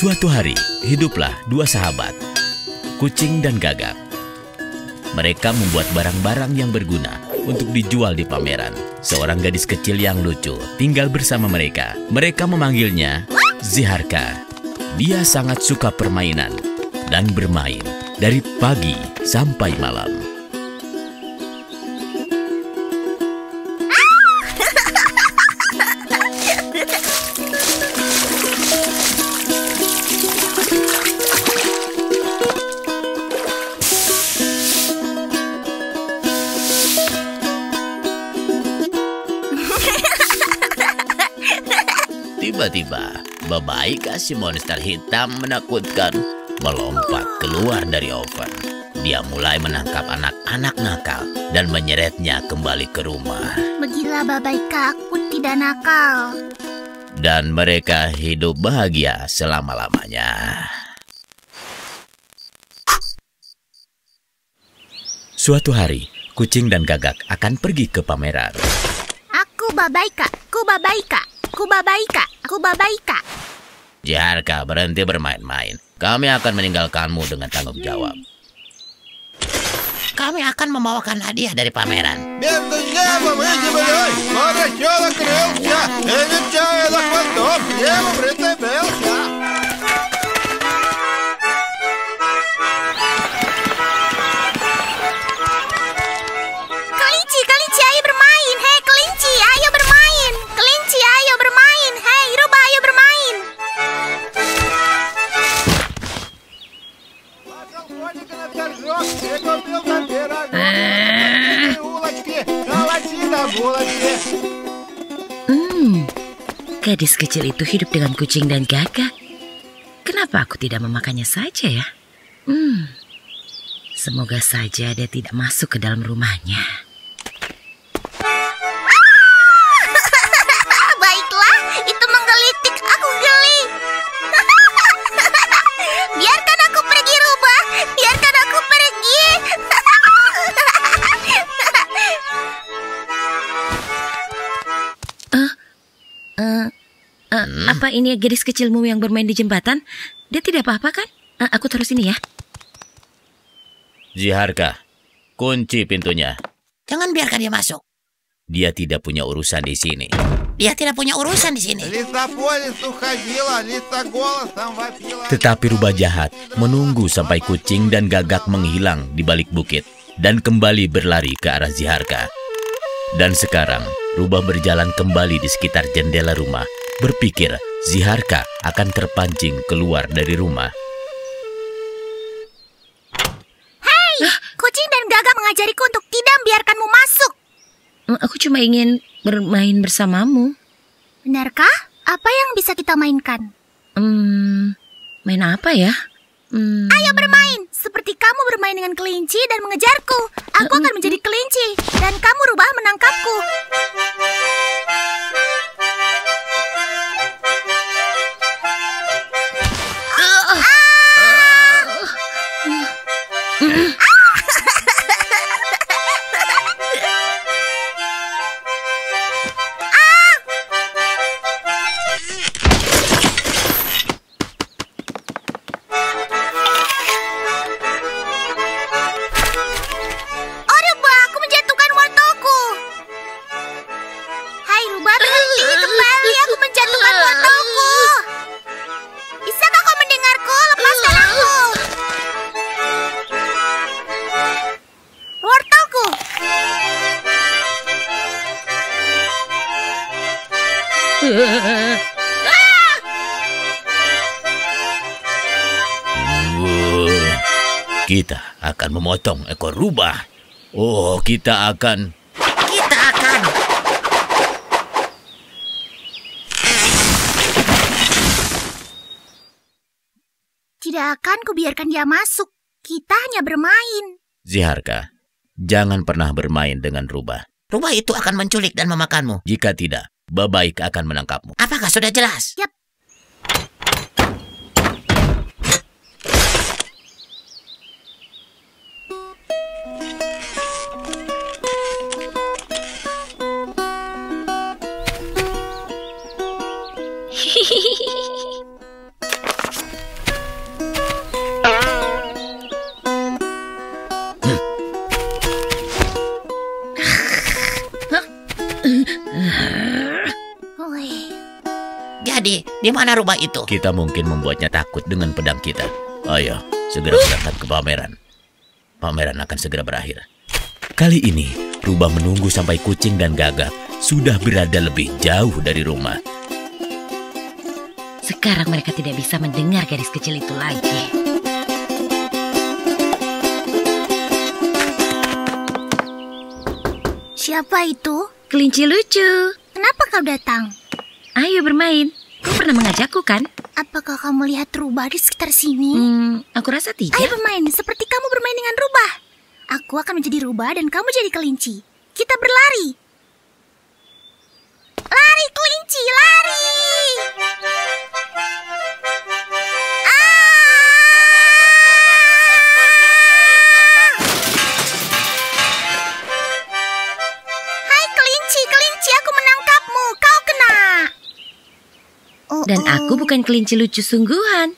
Suatu hari, hiduplah dua sahabat, Kucing dan Gagak. Mereka membuat barang-barang yang berguna untuk dijual di pameran. Seorang gadis kecil yang lucu tinggal bersama mereka. Mereka memanggilnya Ziharka. Dia sangat suka permainan dan bermain dari pagi sampai malam. Tiba-tiba, Babaika si monster hitam menakutkan melompat keluar dari oven. Dia mulai menangkap anak-anak nakal dan menyeretnya kembali ke rumah. Begitulah Babaika, aku tidak nakal. Dan mereka hidup bahagia selama-lamanya. Suatu hari, Kucing dan Gagak akan pergi ke pameran. Aku Babaika, aku Babaika, aku Babaika, aku Babaika. Ziharka, berhenti bermain-main. Kami akan meninggalkanmu dengan tanggung jawab. Kami akan membawakan hadiah dari pameran. Kelinci, ayo bermain. Hei, kelinci, ayo bermain. Kelinci, ayo bermain. Hei, rubah, ayo bermain. Gadis kecil itu hidup dengan Kucing dan Gagak. Kenapa aku tidak memakannya saja ya? Semoga saja dia tidak masuk ke dalam rumahnya. Baiklah, itu menggelitik. Aku geli. Biarkan aku pergi, rubah. Biarkan aku pergi. Apa ini gadis kecilmu yang bermain di jembatan? Dia tidak apa-apa kan? Aku taruh sini ya. Ziharka, kunci pintunya. Jangan biarkan dia masuk. Dia tidak punya urusan di sini. Dia tidak punya urusan di sini. Tetapi rubah jahat menunggu sampai Kucing dan Gagak menghilang di balik bukit dan kembali berlari ke arah Ziharka. Dan sekarang, rubah berjalan kembali di sekitar jendela rumah, berpikir Ziharka akan terpancing keluar dari rumah. Hei, Kucing dan Gagak mengajariku untuk tidak membiarkanmu masuk. Aku cuma ingin bermain bersamamu. Benarkah? Apa yang bisa kita mainkan? Main apa ya? Ayo bermain, seperti kamu bermain dengan kelinci dan mengejarku. Aku akan menjadi kelinci, dan kamu rubah menangkapku. Kita akan memotong ekor rubah. Kita akan... Tidak akan kubiarkan dia masuk. Kita hanya bermain. Ziharka, jangan pernah bermain dengan rubah. Rubah itu akan menculik dan memakanmu. Jika tidak, Babaika akan menangkapmu. Apakah sudah jelas? Yap. Di mana rubah itu? Kita mungkin membuatnya takut dengan pedang kita. Ayo, segera berangkat ke pameran. Pameran akan segera berakhir. Kali ini, rubah menunggu sampai kucing dan gagak sudah berada lebih jauh dari rumah. Sekarang mereka tidak bisa mendengar gadis kecil itu lagi. Siapa itu? Kelinci lucu. Kenapa kau datang? Ayo bermain. Kau pernah mengajakku kan? Apakah kamu lihat rubah di sekitar sini? Aku rasa tidak. Ayo bermain, seperti kamu bermain dengan rubah. Aku akan menjadi rubah dan kamu jadi kelinci. Kita berlari. Lari kelinci, lari! Hai kelinci, kelinci, aku menangkapmu. Kau kena. Dan aku bukan kelinci lucu sungguhan.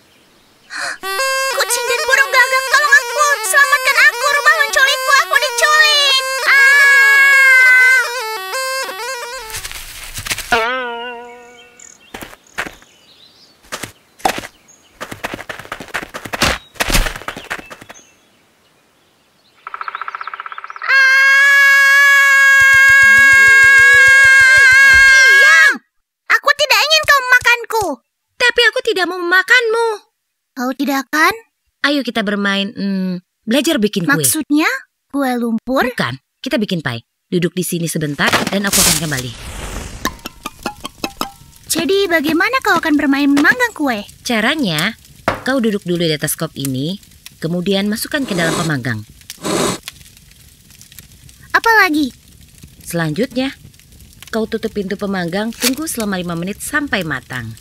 Kucing dan burung gagak, tolong aku. Selamatkan aku, rubah menculikku. Aku diculik. Diam! Aku tidak ingin kau memakanku. Tapi aku tidak mau memakanmu. Kau tidak akan? Ayo kita bermain, belajar bikin kue. Maksudnya kue lumpur? Bukan, kita bikin pie. Duduk di sini sebentar dan aku akan kembali. Jadi bagaimana kau akan bermain memanggang kue? Caranya, kau duduk dulu di atas kop ini, kemudian masukkan ke dalam pemanggang. Apa lagi? Selanjutnya, kau tutup pintu pemanggang, tunggu selama 5 menit sampai matang.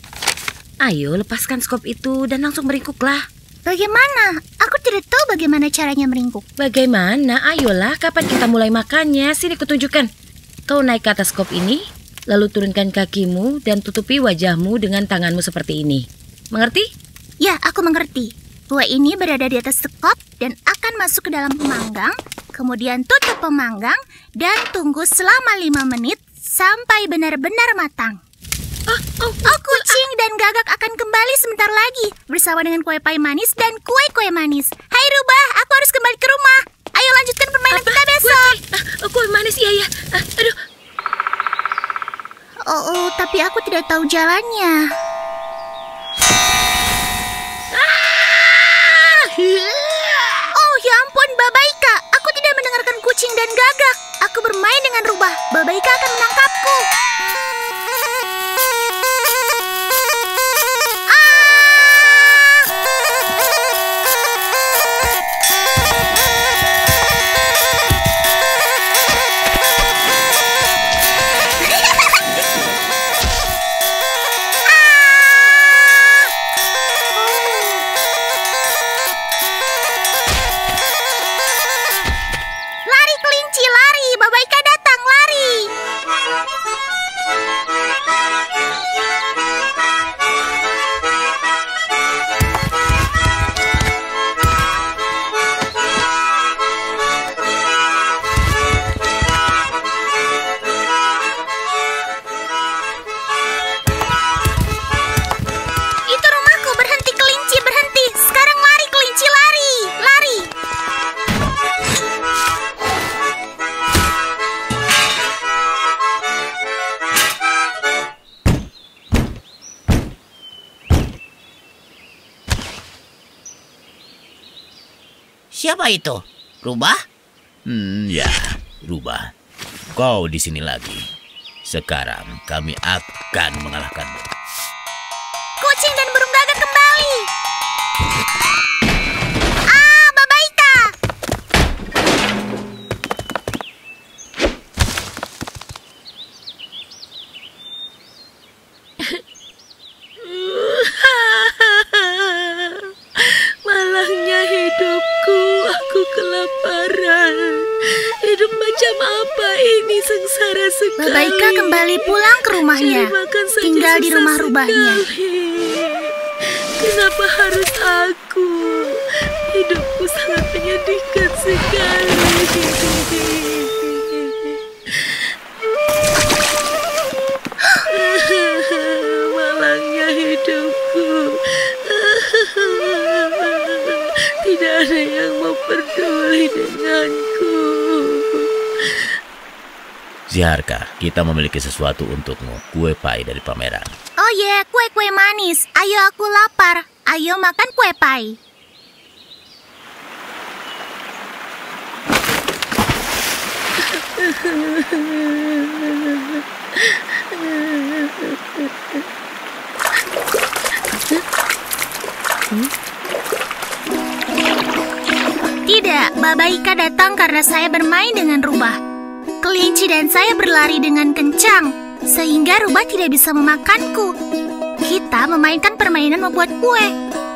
Ayo, lepaskan skop itu dan langsung meringkuklah. Bagaimana? Aku tidak tahu bagaimana caranya meringkuk. Bagaimana? Ayolah, kapan kita mulai makannya? Sini kutunjukkan. Kau naik ke atas kop ini, lalu turunkan kakimu dan tutupi wajahmu dengan tanganmu seperti ini. Mengerti? Ya, aku mengerti. Kue ini berada di atas sekop dan akan masuk ke dalam pemanggang, kemudian tutup pemanggang dan tunggu selama 5 menit sampai benar-benar matang. Kucing dan gagak akan kembali sebentar lagi bersama dengan kue pie manis dan kue-kue manis. Hai rubah, aku harus kembali ke rumah. Ayo lanjutkan permainan kita besok. Kue manis, iya. Aduh. Tapi aku tidak tahu jalannya. Oh ya ampun, Babaika. Aku tidak mendengarkan kucing dan gagak. Aku bermain dengan rubah. Babaika akan menangkapku. Lari kelinci, lari. Babaika datang, lari. Itu rumahku, berhenti kelinci, berhenti. Sekarang lari kelinci, lari. Lari. Siapa itu? Rubah? Ya, rubah. Kau di sini lagi. Sekarang kami akan mengalahkanmu. Kucing dan burung gagak kembali. Babaika. Malangnya hidupku, aku kelaparan. Hidup macam apa ini, sengsara sekali. Babaika kembali pulang ke rumahnya. Cari makan saja Tinggal di susah rumah rubahnya. sekali. Kenapa harus aku? Hidupku sangat menyedihkan sekali. Malangnya hidup. peduli denganku. Ziharka, kita memiliki sesuatu untukmu. Kue pai dari pameran. Oh ye, kue-kue manis. Ayo, aku lapar. Ayo makan kue pai. Tidak, Baba Ika datang karena saya bermain dengan rubah. Kelinci dan saya berlari dengan kencang, sehingga rubah tidak bisa memakanku. Kita memainkan permainan membuat kue,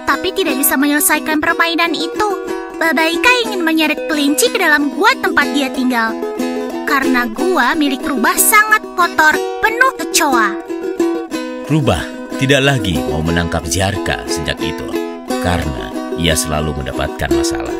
tapi tidak bisa menyelesaikan permainan itu. Baba Ika ingin menyeret kelinci ke dalam gua tempat dia tinggal. Karena gua milik rubah sangat kotor, penuh kecoa. Rubah tidak lagi mau menangkap Ziharka sejak itu, karena ia selalu mendapatkan masalah.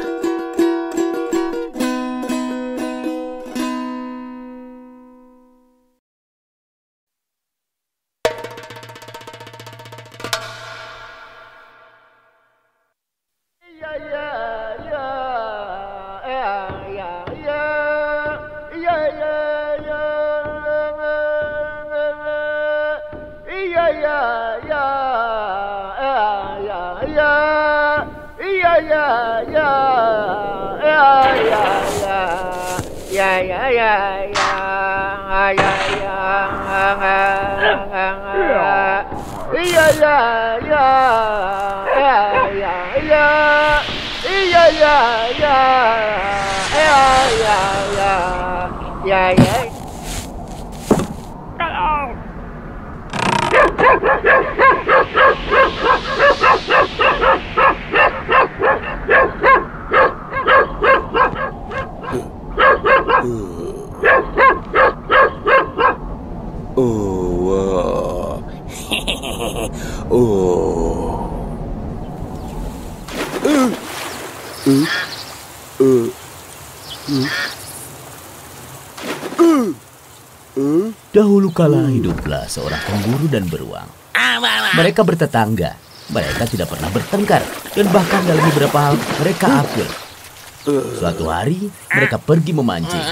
Dahulu kala hiduplah seorang pemburu dan beruang. Mereka bertetangga. Mereka tidak pernah bertengkar, dan bahkan dalam beberapa hal mereka akur. Suatu hari mereka pergi memancing.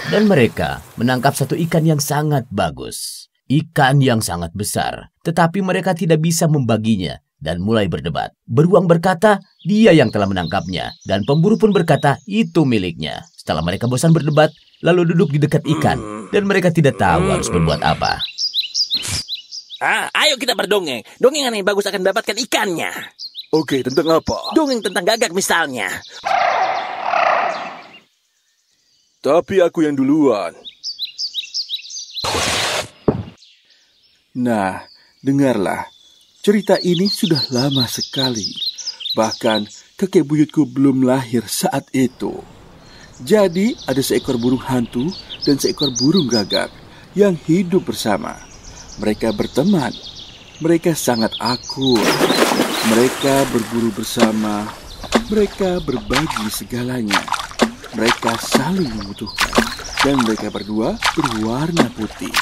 Dan mereka menangkap satu ikan yang sangat bagus. Ikan yang sangat besar, tetapi mereka tidak bisa membaginya dan mulai berdebat. Beruang berkata, dia yang telah menangkapnya, dan pemburu pun berkata, itu miliknya. Setelah mereka bosan berdebat, lalu duduk di dekat ikan, dan mereka tidak tahu harus berbuat apa. Ayo kita berdongeng. Dongengan yang bagus akan mendapatkan ikannya. Oke, tentang apa? Dongeng tentang gagak misalnya. Tapi aku yang duluan. Nah, dengarlah. Cerita ini sudah lama sekali. Bahkan kakek buyutku belum lahir saat itu. Jadi ada seekor burung hantu dan seekor burung gagak yang hidup bersama. Mereka berteman. Mereka sangat akur. Mereka berburu bersama. Mereka berbagi segalanya. Mereka saling membutuhkan. Dan mereka berdua berwarna putih.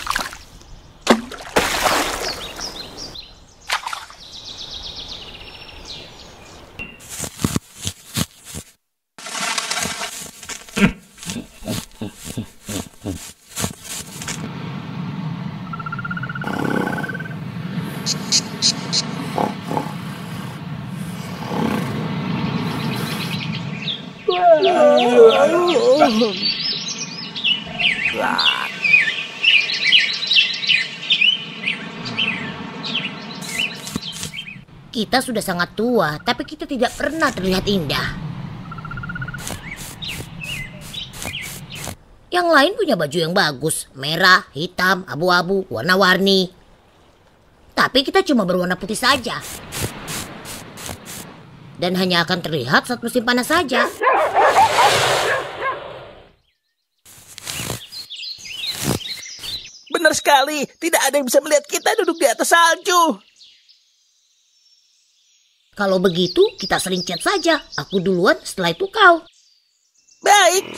Kita sudah sangat tua, tapi kita tidak pernah terlihat indah. Yang lain punya baju yang bagus, merah, hitam, abu-abu, warna-warni. Tapi kita cuma berwarna putih saja. Dan hanya akan terlihat saat musim panas saja. Benar sekali, tidak ada yang bisa melihat kita duduk di atas salju. Kalau begitu, kita selincet saja. Aku duluan, setelah itu kau. Baik.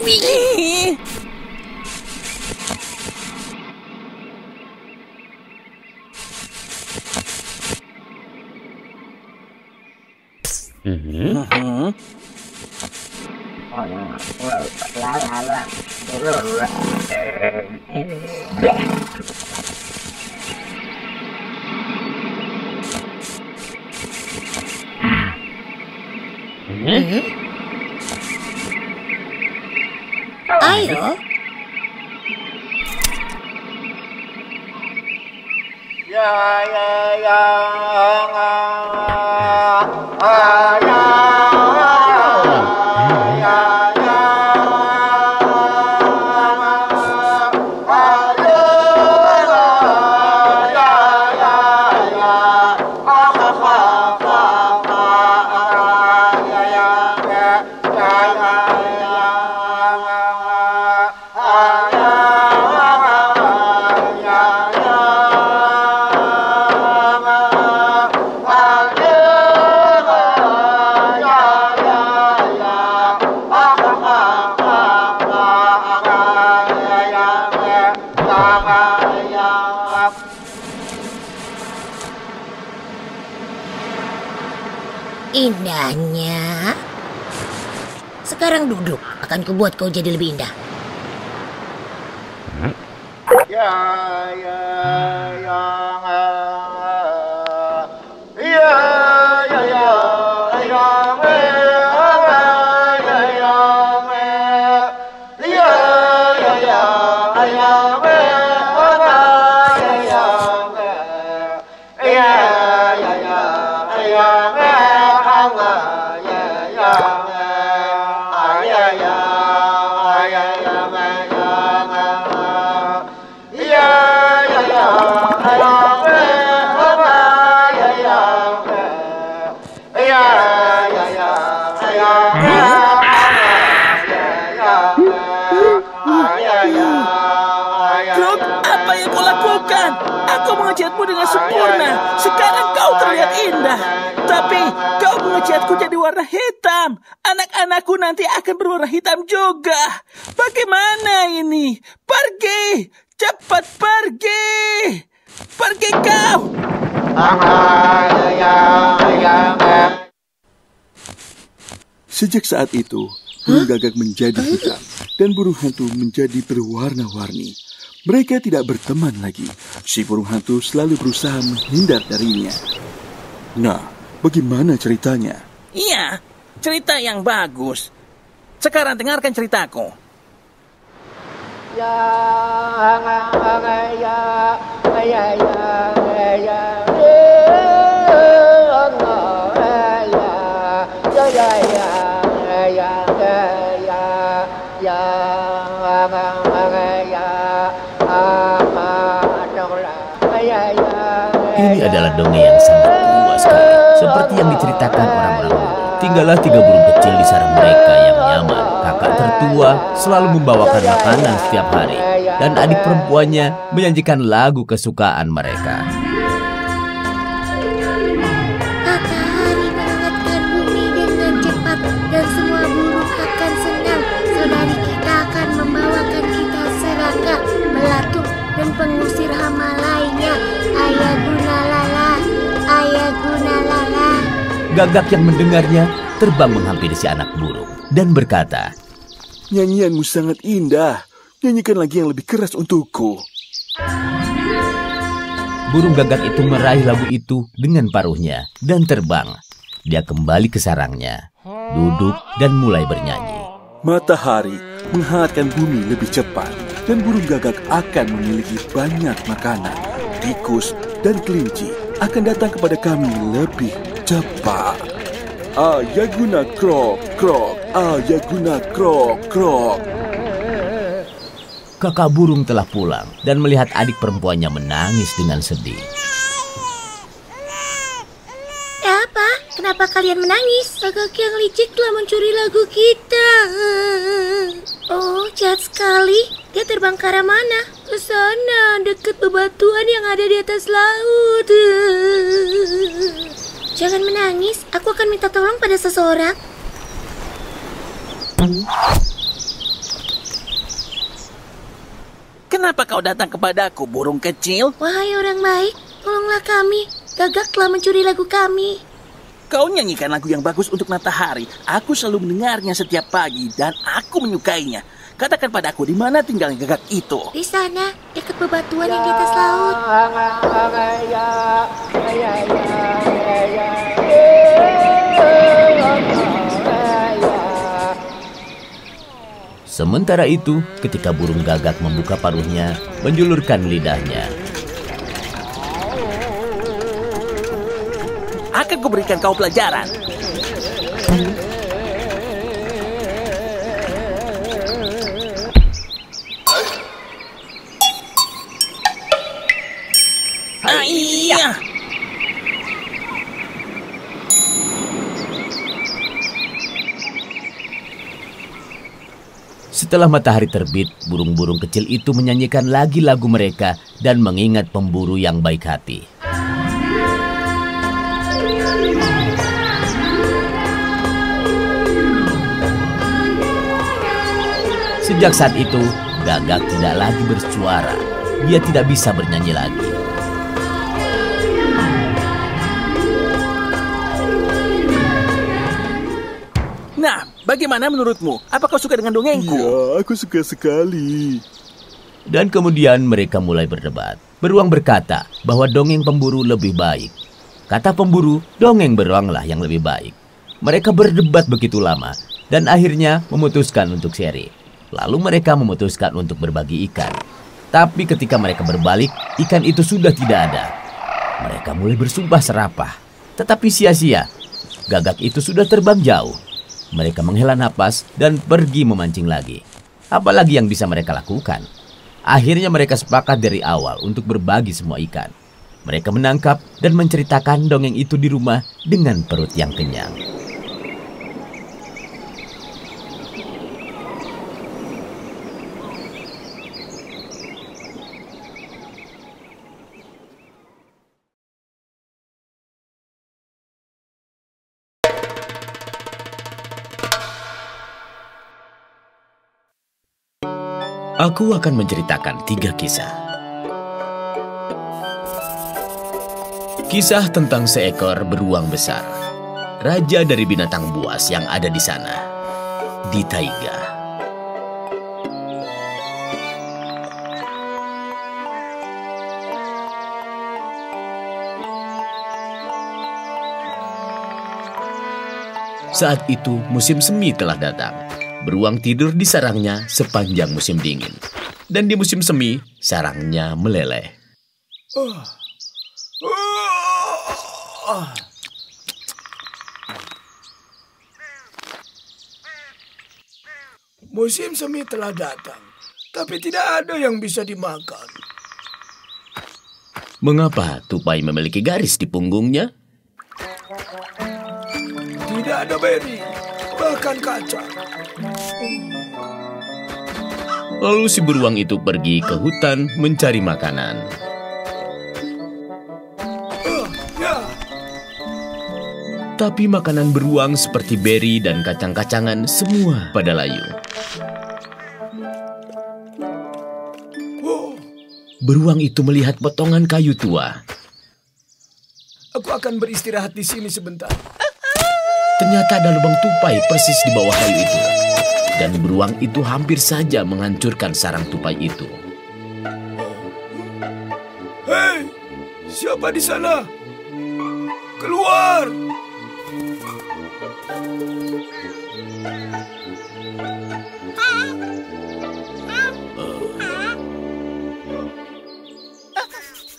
Wih. Ayo. Indahnya. Sekarang duduk, akan kubuat kau jadi lebih indah. Krok, apa yang kau lakukan? Aku mengecatmu dengan sempurna. Sekarang kau terlihat indah. Tapi kau mengecatku jadi warna hitam. Anak-anakku nanti akan berwarna hitam juga. Bagaimana ini? Pergi! Cepat pergi! Pergi kau! Sejak saat itu, burung gagak menjadi hitam dan burung hantu menjadi berwarna-warni. Mereka tidak berteman lagi. Si burung hantu selalu berusaha menghindar darinya. Nah, bagaimana ceritanya? Iya, cerita yang bagus. Sekarang dengarkan ceritaku. Ini adalah dongeng yang sangat tua sekali, seperti yang diceritakan orang-orang dulu. Tinggallah 3 burung kecil di sarang mereka yang nyaman. Kakak tertua selalu membawakan makanan setiap hari, dan adik perempuannya menyanyikan lagu kesukaan mereka. Matahari menghangatkan bumi dengan cepat dan semua burung akan senang. Saudari kita akan membawakan kita serangga, belatung, dan pengusir hama lainnya. Ayah guna lala, ayah guna lala. Gagak yang mendengarnya terbang menghampiri si anak burung dan berkata, Nyanyianmu sangat indah. Nyanyikan lagi yang lebih keras untukku. Burung gagak itu meraih lagu itu dengan paruhnya dan terbang. Dia kembali ke sarangnya, duduk dan mulai bernyanyi. Matahari menghangatkan bumi lebih cepat dan burung gagak akan memiliki banyak makanan. Tikus dan kelinci akan datang kepada kami lebih cepat. Ayah guna krok, krok. Ayah guna krok, krok. kakak burung telah pulang dan melihat adik perempuannya menangis dengan sedih. Apa? Kenapa kalian menangis? Kakak yang licik telah mencuri lagu kita. Oh, jahat sekali. Dia terbang ke arah mana? Ke sana, dekat bebatuan yang ada di atas laut. Jangan menangis, aku akan minta tolong pada seseorang. Kenapa kau datang kepadaku, burung kecil? Wahai orang baik, tolonglah kami. Gagak telah mencuri lagu kami. Kau nyanyikan lagu yang bagus untuk matahari. Aku selalu mendengarnya setiap pagi dan aku menyukainya. Katakan padaku, di mana tinggal gagak itu? Di sana, dekat bebatuan yang di atas laut. Sementara itu, ketika burung gagak membuka paruhnya, menjulurkan lidahnya. Akan kuberikan kau pelajaran. Iya. Setelah matahari terbit, burung-burung kecil itu menyanyikan lagi lagu mereka dan mengingat pemburu yang baik hati. Sejak saat itu, gagak tidak lagi bersuara. Dia tidak bisa bernyanyi lagi. Nah, bagaimana menurutmu? Apa kau suka dengan dongengku? Ya, aku suka sekali. Dan kemudian mereka mulai berdebat. Beruang berkata bahwa dongeng pemburu lebih baik. Kata pemburu, dongeng beruanglah yang lebih baik. Mereka berdebat begitu lama dan akhirnya memutuskan untuk seri. Lalu mereka memutuskan untuk berbagi ikan. Tapi ketika mereka berbalik, ikan itu sudah tidak ada. Mereka mulai bersumpah serapah. Tetapi sia-sia. Gagak itu sudah terbang jauh. Mereka menghela napas dan pergi memancing lagi. Apalagi yang bisa mereka lakukan? Akhirnya mereka sepakat dari awal untuk berbagi semua ikan. Mereka menangkap dan menceritakan dongeng itu di rumah dengan perut yang kenyang. Aku akan menceritakan 3 kisah. Kisah tentang seekor beruang besar, raja dari binatang buas yang ada di sana, di taiga. Saat itu musim semi telah datang. Beruang tidur di sarangnya sepanjang musim dingin. Dan di musim semi, sarangnya meleleh. Musim semi telah datang, tapi tidak ada yang bisa dimakan. Mengapa tupai memiliki garis di punggungnya? Tidak ada beri, bahkan kacang. Lalu si beruang itu pergi ke hutan mencari makanan. Tapi makanan beruang seperti beri dan kacang-kacangan semua pada layu. Beruang itu melihat potongan kayu tua. Aku akan beristirahat di sini sebentar. Ternyata ada lubang tupai persis di bawah kayu itu. Dan beruang itu hampir saja menghancurkan sarang tupai itu. Hei, siapa di sana? Keluar!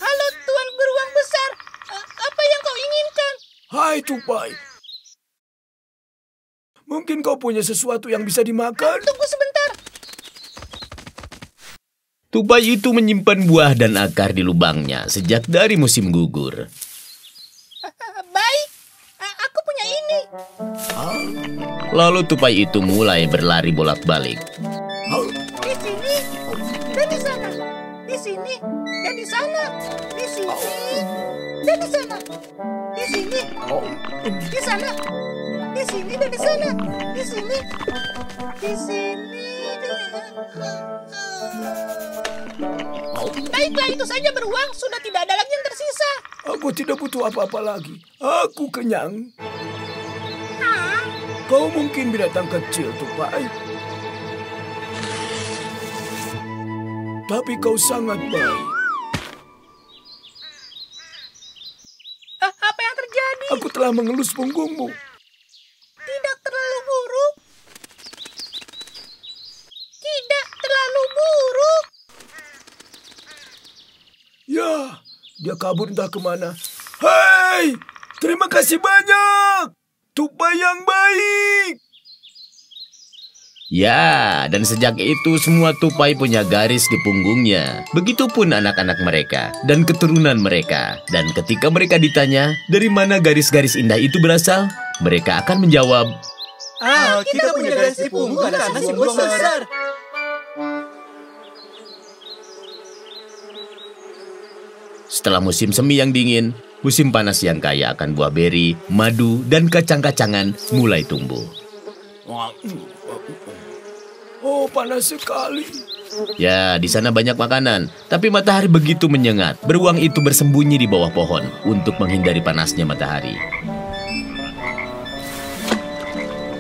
Halo, Tuan Beruang Besar. Apa yang kau inginkan? Hai tupai. Mungkin kau punya sesuatu yang bisa dimakan? Tunggu sebentar. Tupai itu menyimpan buah dan akar di lubangnya sejak dari musim gugur. Baik, aku punya ini. Lalu tupai itu mulai berlari bolak-balik. Di sini dan di sana. Di sini dan di sana. Di sini dan di sana. Di sini. Di sana. Di sini dan di sana. Di sini. Di sini. Baiklah, itu saja beruang. Sudah tidak ada lagi yang tersisa. Aku tidak butuh apa-apa lagi. Aku kenyang. Kau mungkin binatang kecil, tupai. Tapi kau sangat baik. Apa yang terjadi? Aku telah mengelus punggungmu. Tidak terlalu buruk. Tidak terlalu buruk. Ya, dia kabur entah kemana. Hei, terima kasih banyak. Tupai yang baik. Ya, dan sejak itu semua tupai punya garis di punggungnya. Begitupun anak-anak mereka dan keturunan mereka. Dan ketika mereka ditanya, dari mana garis-garis indah itu berasal? Mereka akan menjawab, Kita punya garis di punggung karena si burung besar. setelah musim semi yang dingin, musim panas yang kaya akan buah beri, madu, dan kacang-kacangan mulai tumbuh. Oh, panas sekali. Ya, di sana banyak makanan, tapi matahari begitu menyengat. Beruang itu bersembunyi di bawah pohon untuk menghindari panasnya matahari.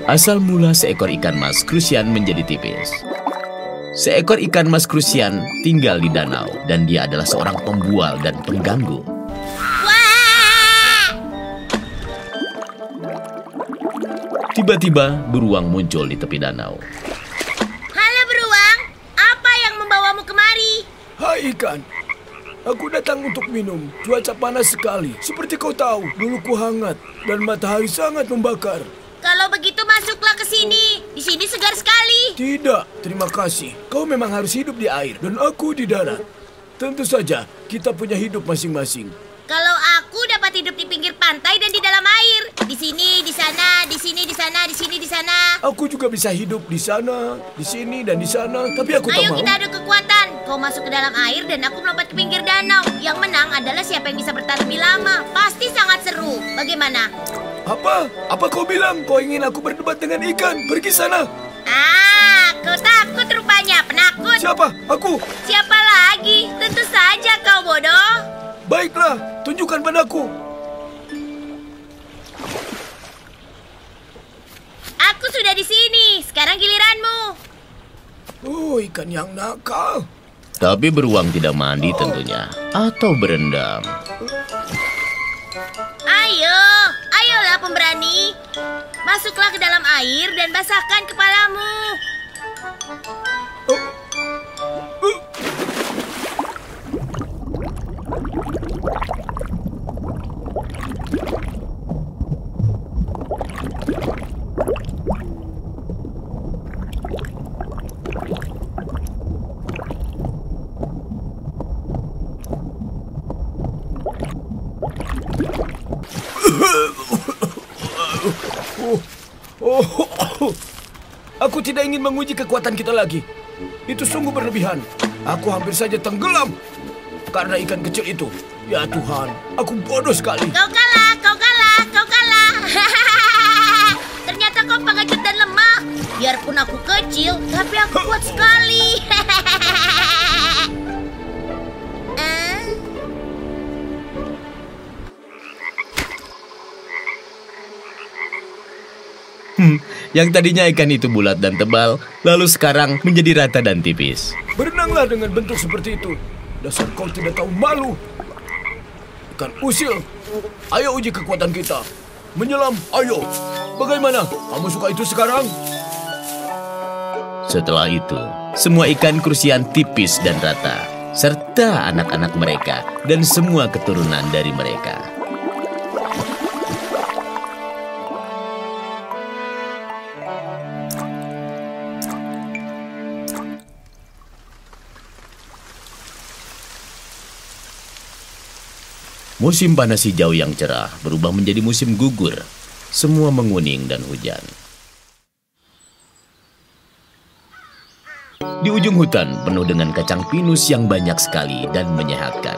Asal mula seekor ikan mas krusian menjadi tipis. Seekor ikan mas krusian tinggal di danau, dan dia adalah seorang pembual dan pengganggu. Tiba-tiba, beruang muncul di tepi danau. Halo beruang, apa yang membawamu kemari? Hai ikan, aku datang untuk minum. Cuaca panas sekali. Seperti kau tahu, buluku hangat dan matahari sangat membakar. Kalau begitu masuklah ke sini. Di sini segar sekali. Tidak, terima kasih. Kau memang harus hidup di air dan aku di darat. Tentu saja, kita punya hidup masing-masing. Kalau aku dapat hidup di pinggir pantai dan di dalam air. Di sini, di sana, di sini, di sana, di sini, di sana. Aku juga bisa hidup di sana, di sini, dan di sana. Tapi aku tak Ayo mau. kita adu kekuatan. Kau masuk ke dalam air dan aku melompat ke pinggir danau. Yang menang adalah siapa yang bisa bertahan lebih lama. Pasti sangat seru. Bagaimana? Apa? Apa kau bilang? Kau ingin aku berdebat dengan ikan? Pergi sana. Kau takut rupanya, penakut. Siapa? Aku. Siapa lagi? Tentu saja kau bodoh. Baiklah, tunjukkan padaku. Aku sudah di sini. Sekarang giliranmu. Oh, ikan yang nakal. Tapi beruang tidak mandi tentunya, atau berendam. Ayolah pemberani. Masuklah ke dalam air dan basahkan kepalamu. Aku tidak ingin menguji kekuatan kita lagi. Itu sungguh berlebihan. Aku hampir saja tenggelam karena ikan kecil itu. Ya Tuhan, aku bodoh sekali. Kau kalah. Ternyata kau pengecut dan lemah. Biarpun aku kecil, tapi aku kuat sekali. Yang tadinya ikan itu bulat dan tebal, lalu sekarang menjadi rata dan tipis. Berenanglah dengan bentuk seperti itu. Dasar kau tidak tahu malu. Ikan usil, ayo uji kekuatan kita. Menyelam, ayo. Bagaimana? Kamu suka itu sekarang? Setelah itu, semua ikan krusian tipis dan rata, serta anak-anak mereka dan semua keturunan dari mereka. Musim panas hijau yang cerah berubah menjadi musim gugur. Semua menguning dan hujan. Di ujung hutan penuh dengan kacang pinus yang banyak sekali dan menyehatkan.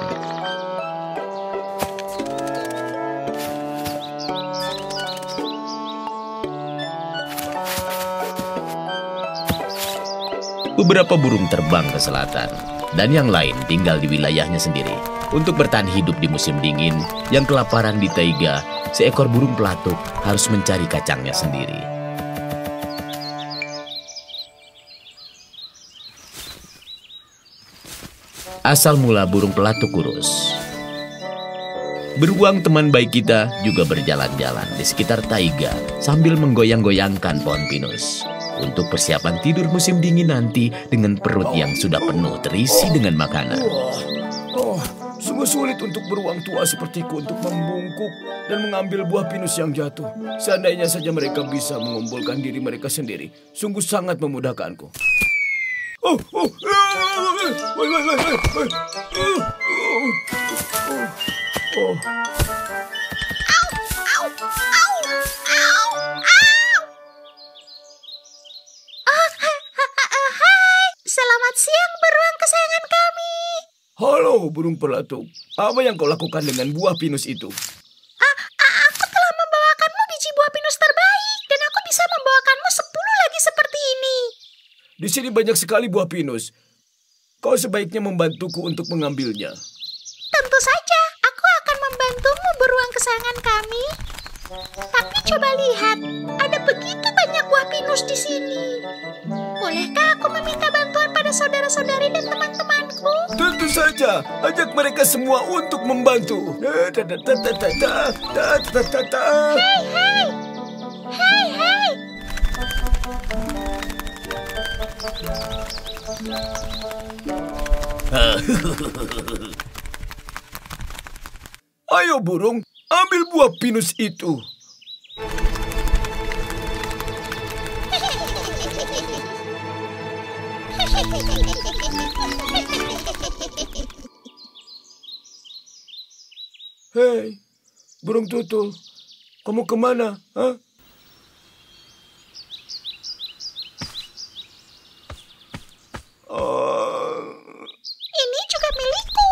Beberapa burung terbang ke selatan, dan yang lain tinggal di wilayahnya sendiri. Untuk bertahan hidup di musim dingin yang kelaparan di taiga, seekor burung pelatuk harus mencari kacangnya sendiri. Asal mula burung pelatuk kurus. Beruang teman baik kita juga berjalan-jalan di sekitar taiga sambil menggoyang-goyangkan pohon pinus. Untuk persiapan tidur musim dingin nanti dengan perut yang sudah penuh terisi dengan makanan. Sungguh sulit untuk beruang tua sepertiku untuk membungkuk dan mengambil buah pinus yang jatuh. Seandainya saja mereka bisa mengumpulkan diri mereka sendiri, sungguh sangat memudahkanku. Selamat siang, beruang kesayangan kami. Halo, burung pelatuk. Apa yang kau lakukan dengan buah pinus itu? Aku telah membawakanmu biji buah pinus terbaik, dan aku bisa membawakanmu 10 lagi seperti ini. Di sini banyak sekali buah pinus. Kau sebaiknya membantuku untuk mengambilnya. Tentu saja, aku akan membantumu, beruang kesayangan kami. Tapi coba lihat, ada begitu banyak buah pinus di sini. Bolehkah aku meminta bantuan pada saudara-saudari dan teman-temanku? Tentu saja, ajak mereka semua untuk membantu. Hei. Ayo burung, ambil buah pinus itu. Hei, burung tutul, kamu kemana? Hah? Ini juga milikku.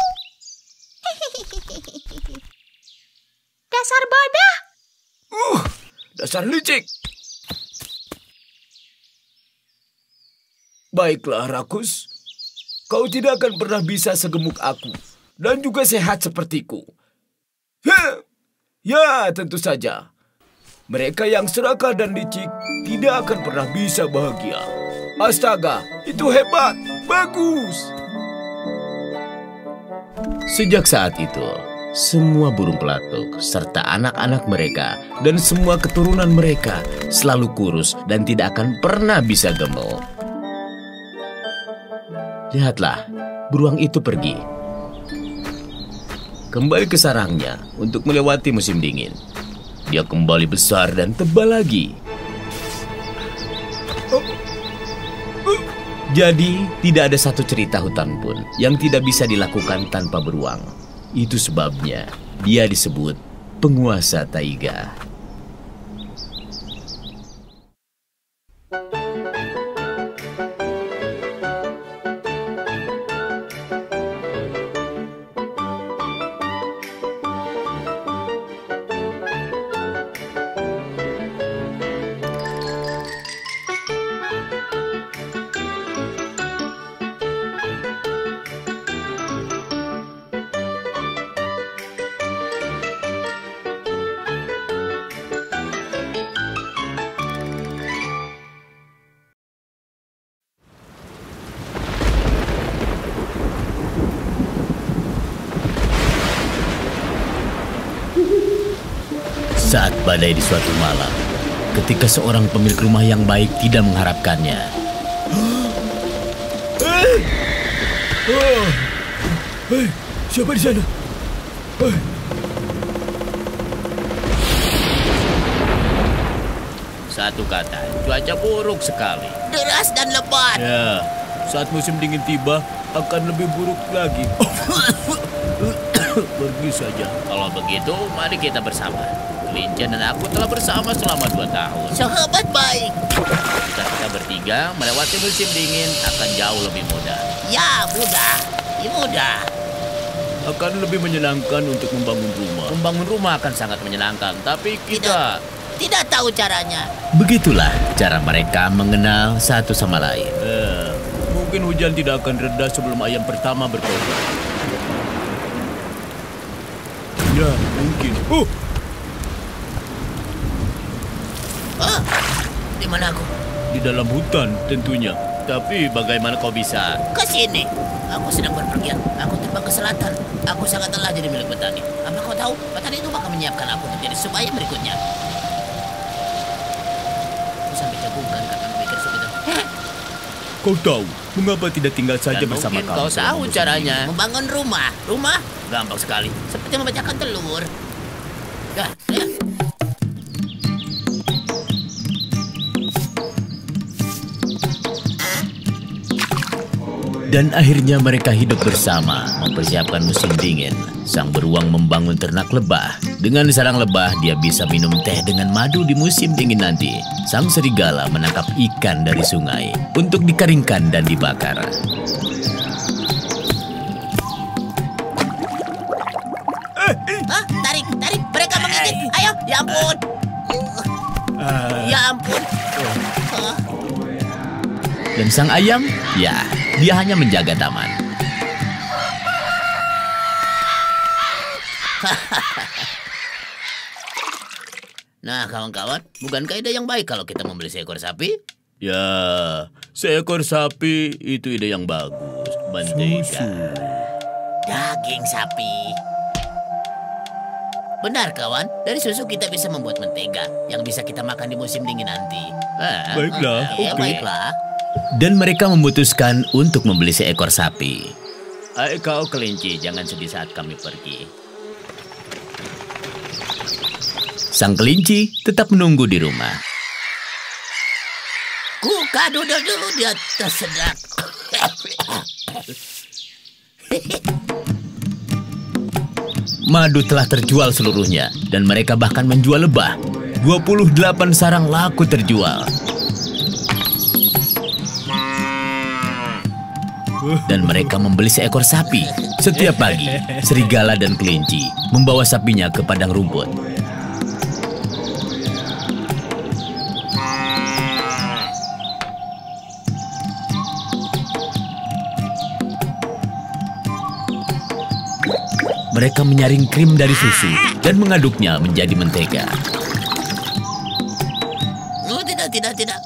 Dasar bodoh. Dasar licik. Baiklah, Rakus. Kau tidak akan pernah bisa segemuk aku dan juga sehat sepertiku. Ya, tentu saja. Mereka yang serakah dan licik tidak akan pernah bisa bahagia. Astaga, itu hebat. Bagus. Sejak saat itu, semua burung pelatuk serta anak-anak mereka dan semua keturunan mereka selalu kurus dan tidak akan pernah bisa gemuk. Lihatlah, beruang itu pergi. Kembali ke sarangnya untuk melewati musim dingin. Dia kembali besar dan tebal lagi. Jadi, tidak ada satu cerita hutan pun yang tidak bisa dilakukan tanpa beruang. Itu sebabnya dia disebut penguasa taiga. Saat badai di suatu malam, ketika seorang pemilik rumah yang baik tidak mengharapkannya. Hei, siapa di sana? Satu kata, cuaca buruk sekali. Deras dan lebat. Ya, saat musim dingin tiba akan lebih buruk lagi. Pergi saja. Kalau begitu, mari kita bersama. Kelinci dan aku telah bersama selama 2 tahun. Sahabat baik. Jika kita bertiga melewati musim dingin akan jauh lebih mudah. Ya, mudah. Ya, mudah. Akan lebih menyenangkan untuk membangun rumah. Membangun rumah akan sangat menyenangkan, tapi kita... Tidak tahu caranya. Begitulah cara mereka mengenal satu sama lain. Mungkin hujan tidak akan reda sebelum ayam pertama berkokok. Ya, mungkin. Di mana aku? Di dalam hutan tentunya. Tapi bagaimana kau bisa? Ke sini. Aku sedang berpergian. Aku terbang ke selatan. Aku sangat lelah jadi milik petani. Apa kau tahu? Petani itu bakal menyiapkan aku untuk jadi supaya berikutnya. Aku sampai jagokan karena memikir begitu. Kau tahu mengapa tidak tinggal saja Dan bersama mungkin kami? kau tahu caranya. Membangun rumah. Rumah? Gampang sekali. Seperti memecahkan telur. Ya. Dan akhirnya mereka hidup bersama, mempersiapkan musim dingin. Sang beruang membangun ternak lebah. Dengan sarang lebah, dia bisa minum teh dengan madu di musim dingin nanti. Sang serigala menangkap ikan dari sungai untuk dikeringkan dan dibakar. Tarik. Mereka menggigit. Ayo, ya ampun. Ya ampun. Dan sang ayam, ya, dia hanya menjaga taman. Nah, kawan-kawan, bukankah ide yang baik kalau kita membeli seekor sapi? Ya, seekor sapi itu ide yang bagus. Mentega. Daging sapi. Benar, kawan. Dari susu kita bisa membuat mentega yang bisa kita makan di musim dingin nanti. Baiklah, Ya, oke. baiklah. Dan mereka memutuskan untuk membeli seekor sapi. Ayo kau kelinci, jangan sedih saat kami pergi. Sang kelinci tetap menunggu di rumah. Kuka duduk dulu di atas sedak. Madu telah terjual seluruhnya dan mereka bahkan menjual lebah. 28 sarang laku terjual. Dan mereka membeli seekor sapi. Setiap pagi, serigala dan kelinci membawa sapinya ke padang rumput. Mereka menyaring krim dari susu dan mengaduknya menjadi mentega. Oh, tidak. Tidak.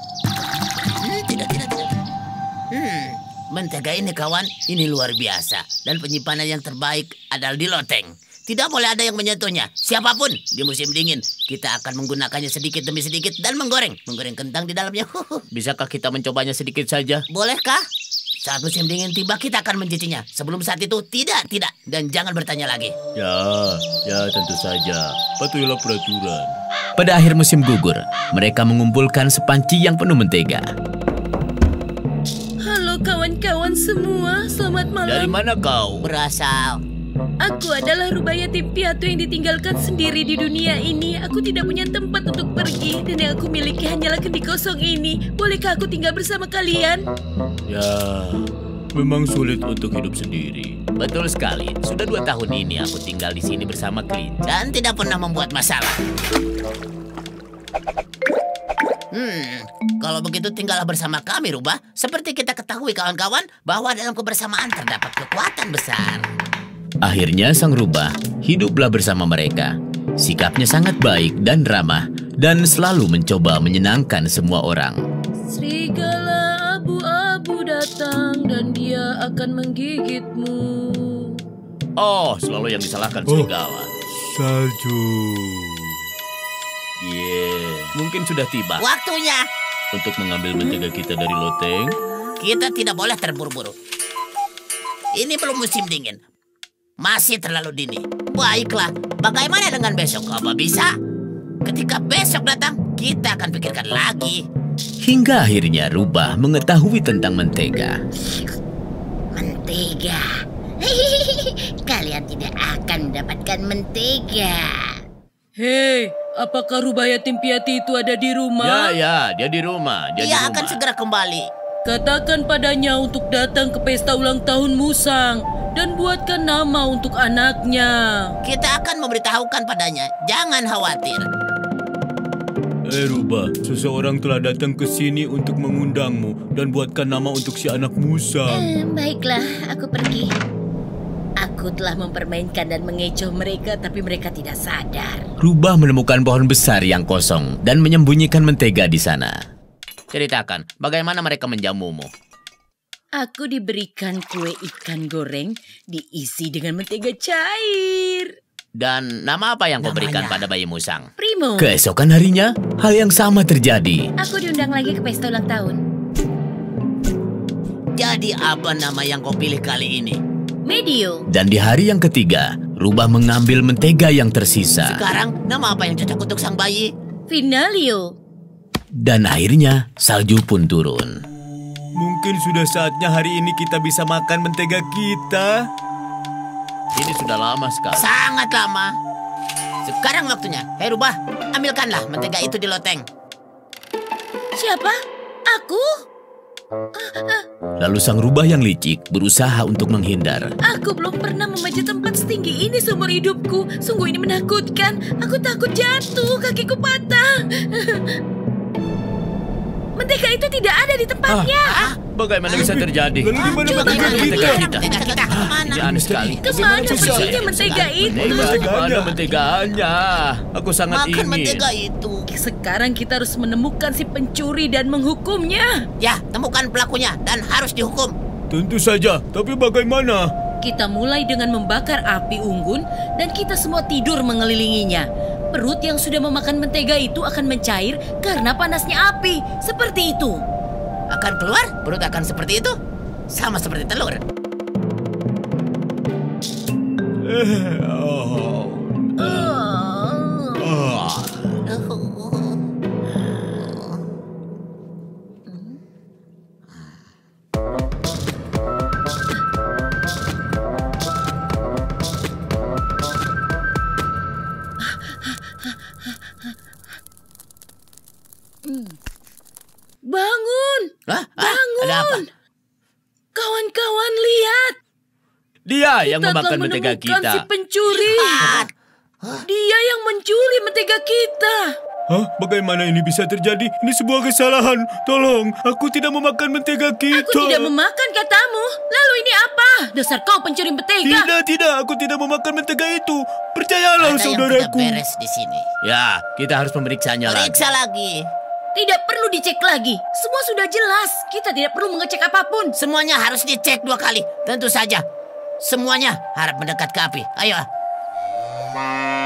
Mentega ini, kawan, ini luar biasa. Dan penyimpanan yang terbaik adalah di loteng. Tidak boleh ada yang menyentuhnya. Siapapun di musim dingin, kita akan menggunakannya sedikit demi sedikit dan menggoreng kentang di dalamnya. Bisakah kita mencobanya sedikit saja? Bolehkah? Saat musim dingin tiba, kita akan mencicinya. Sebelum saat itu, tidak. Dan jangan bertanya lagi. Ya, tentu saja. Patuhilah peraturan. Pada akhir musim gugur, mereka mengumpulkan sepanci yang penuh mentega. Halo kawan-kawan semua, selamat malam. Dari mana kau? Berasal. Aku adalah Rubaiyati piatu yang ditinggalkan sendiri di dunia ini. Aku tidak punya tempat untuk pergi dan yang aku miliki hanyalah kendi kosong ini. Bolehkah aku tinggal bersama kalian? Ya, memang sulit untuk hidup sendiri. Betul sekali. Sudah 2 tahun ini aku tinggal di sini bersama kelinci. Dan tidak pernah membuat masalah. Kalau begitu tinggallah bersama kami, Rubah. Seperti kita ketahui, kawan-kawan, bahwa dalam kebersamaan terdapat kekuatan besar. Akhirnya sang rubah hiduplah bersama mereka. Sikapnya sangat baik dan ramah dan selalu mencoba menyenangkan semua orang. Serigala abu-abu datang dan dia akan menggigitmu. Oh, selalu yang disalahkan serigala. Salju. Mungkin sudah tiba Waktunya. untuk mengambil mentega kita dari loteng. Kita tidak boleh terburu-buru. Ini belum musim dingin. Masih terlalu dini. Baiklah, bagaimana dengan besok? Apa bisa? Ketika besok datang, kita akan pikirkan lagi. Hingga akhirnya rubah mengetahui tentang mentega. Mentega. Kalian tidak akan mendapatkan mentega. Hei, apakah rubah yatim piatu itu ada di rumah? Ya, dia di rumah. Dia akan segera kembali. Katakan padanya untuk datang ke pesta ulang tahun Musang dan buatkan nama untuk anaknya. Kita akan memberitahukan padanya. Jangan khawatir. Rubah, seseorang telah datang ke sini untuk mengundangmu dan buatkan nama untuk si anak Musang. Baiklah, aku pergi. Aku telah mempermainkan dan mengecoh mereka, tapi mereka tidak sadar. Rubah menemukan pohon besar yang kosong dan menyembunyikan mentega di sana. Ceritakan, bagaimana mereka menjamumu? Aku diberikan kue ikan goreng diisi dengan mentega cair. Dan nama apa yang kau berikan pada bayi Musang? Primo. Keesokan harinya, hal yang sama terjadi. Aku diundang lagi ke pesta ulang tahun. Jadi apa nama yang kau pilih kali ini? Medio. Dan di hari yang ketiga, Rubah mengambil mentega yang tersisa. Sekarang nama apa yang cocok untuk sang bayi? Finalio. Dan akhirnya, salju pun turun. Mungkin sudah saatnya hari ini kita bisa makan mentega kita. Ini sudah lama sekali. Sangat lama. Sekarang waktunya. Hei Rubah, ambilkanlah mentega itu di loteng. Siapa? Aku? Lalu sang rubah yang licik berusaha untuk menghindar. Aku belum pernah memanjat tempat setinggi ini seumur hidupku. Sungguh ini menakutkan. Aku takut jatuh, kakiku patah. Mentega itu tidak ada di tempatnya. Bagaimana bisa terjadi? Lalu di mana mentega kita? Mentega kita kemana? Aneh sekali. Kemana perginya mentega itu? Mana menteganya? Aku sangat Makan ingin. mentega itu. Sekarang kita harus menemukan si pencuri dan menghukumnya. Ya, temukan pelakunya dan harus dihukum. Tentu saja, tapi bagaimana? Kita mulai dengan membakar api unggun dan kita semua tidur mengelilinginya. Perut yang sudah memakan mentega itu akan mencair karena panasnya api. Seperti itu. Akan keluar, perut akan seperti itu. Sama seperti telur. Bangun! Bangun! Ada apa? Kawan-kawan lihat. Dia yang Kita memakan telah mentega menemukan kita. si pencuri. Dia yang mencuri mentega kita. Hah? Bagaimana ini bisa terjadi? Ini sebuah kesalahan. Tolong, aku tidak memakan mentega kita. Aku tidak memakan katamu. Lalu ini apa? Dasar kau pencuri mentega. Tidak, aku tidak memakan mentega itu. Percayalah, Ada yang tidak saudaraku. beres di sini. Ya, kita harus memeriksanya lagi. Periksa lagi. Tidak perlu dicek lagi. Semua sudah jelas. Kita tidak perlu mengecek apapun. Semuanya harus dicek 2 kali. Tentu saja. Semuanya harap mendekat ke api. Ayo.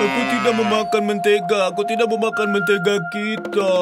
Aku tidak memakan mentega. Aku tidak memakan mentega kita.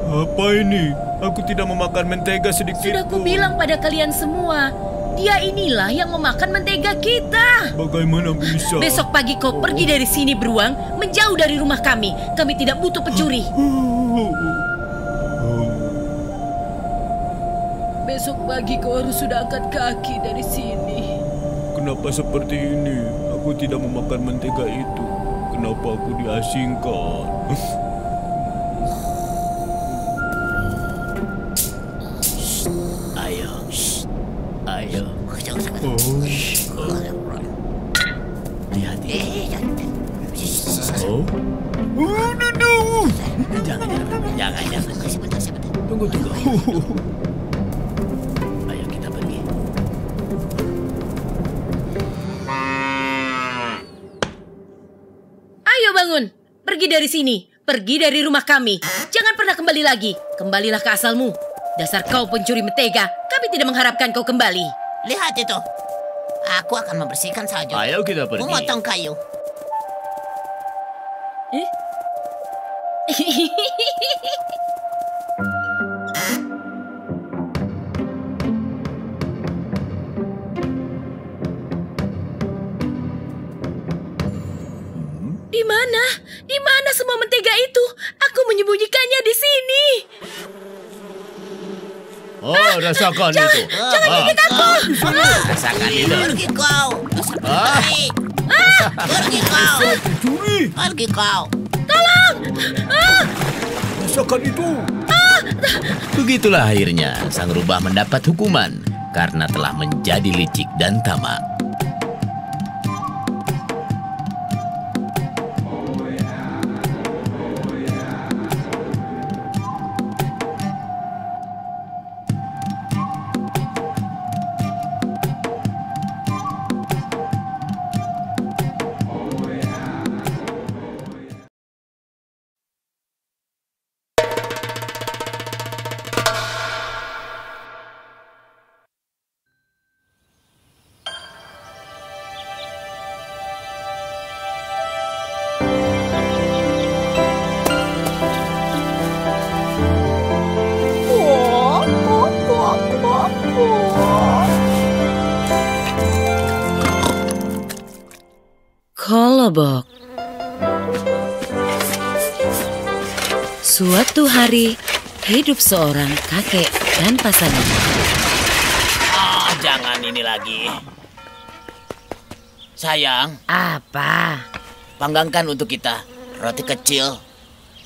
Apa ini? Aku tidak memakan mentega sedikit Sudah pun. kubilang pada kalian semua. Dia inilah yang memakan mentega kita. Bagaimana bisa? Besok pagi kau pergi dari sini beruang, menjauh dari rumah kami. Kami tidak butuh pencuri. Besok pagi kau harus sudah angkat kaki dari sini. Kenapa seperti ini? Aku tidak memakan mentega itu. Kenapa aku diasingkan? Ayo. Hati-hati. Oh. Jangan. Tunggu. Ayo kita pergi. Ayo bangun, pergi dari sini, pergi dari rumah kami. Jangan pernah kembali lagi. Kembalilah ke asalmu. Dasar kau pencuri mentega, kami tidak mengharapkan kau kembali. Lihat itu. Aku akan membersihkan salju. Ayo kita pergi. Memotong kayu. Di mana? Di mana semua mentega itu? Aku menyembunyikannya di sini. Oh, rasakan itu. Jangan gigit aku. Rasakan itu. Pergi kau. Dasar baik. Pergi kau. Curi. Pergi kau. Rasakan itu. Begitulah akhirnya sang rubah mendapat hukuman karena telah menjadi licik dan tamak. Kolobok. Suatu hari, hidup seorang kakek dan pasangannya. Jangan ini lagi. Sayang, Apa? panggangkan untuk kita roti kecil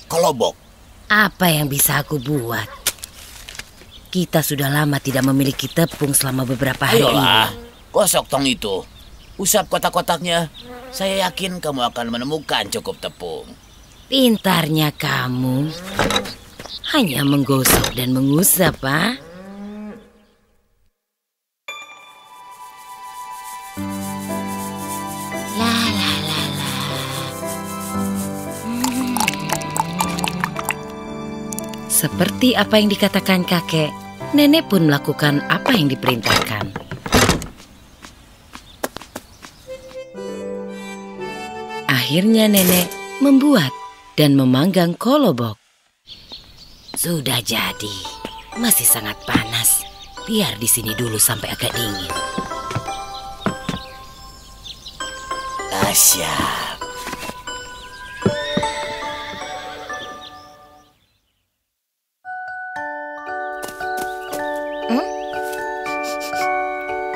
kolobok. Apa yang bisa aku buat? Kita sudah lama tidak memiliki tepung selama beberapa hari ini. Ayolah, gosok tong itu. Usap kotak-kotaknya. Saya yakin kamu akan menemukan cukup tepung. Pintarnya kamu. Hanya menggosok dan mengusap, ah? La la la la. Seperti apa yang dikatakan kakek, nenek pun melakukan apa yang diperintahkan. Akhirnya nenek membuat dan memanggang kolobok. Sudah jadi, masih sangat panas. Biar di sini dulu sampai agak dingin. Siap.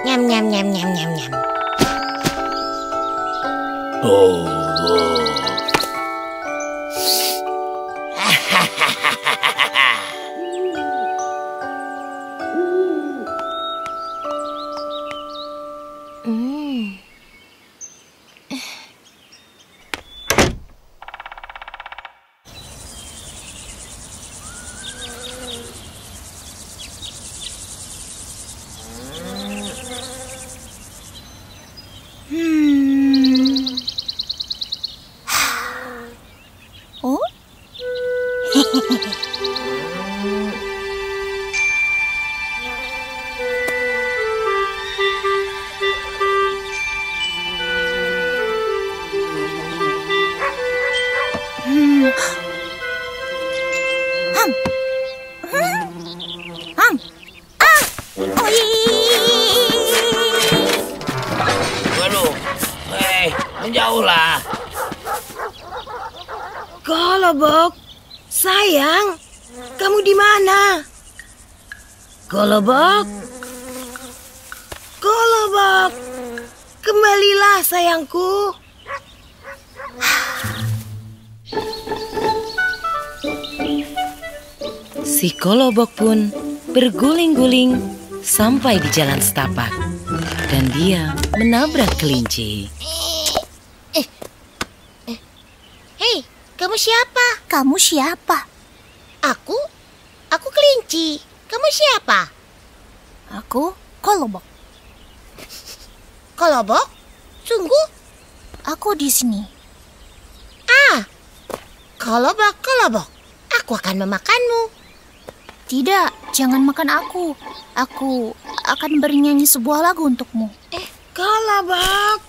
Nyam nyam nyam nyam nyam nyam. Oh? Waduh, menjauhlah. Kolobok, sayang, kamu di mana? Kolobok, Kolobok, kembalilah sayangku. Si Kolobok pun berguling-guling sampai di jalan setapak dan dia menabrak kelinci. Hei, kamu siapa? Kamu siapa? Aku kelinci. Kamu siapa? Aku kolobok. Kolobok? Sungguh? Aku di sini. Kolobok, aku akan memakanmu. Tidak, jangan makan aku. Aku akan bernyanyi sebuah lagu untukmu. Kolobok.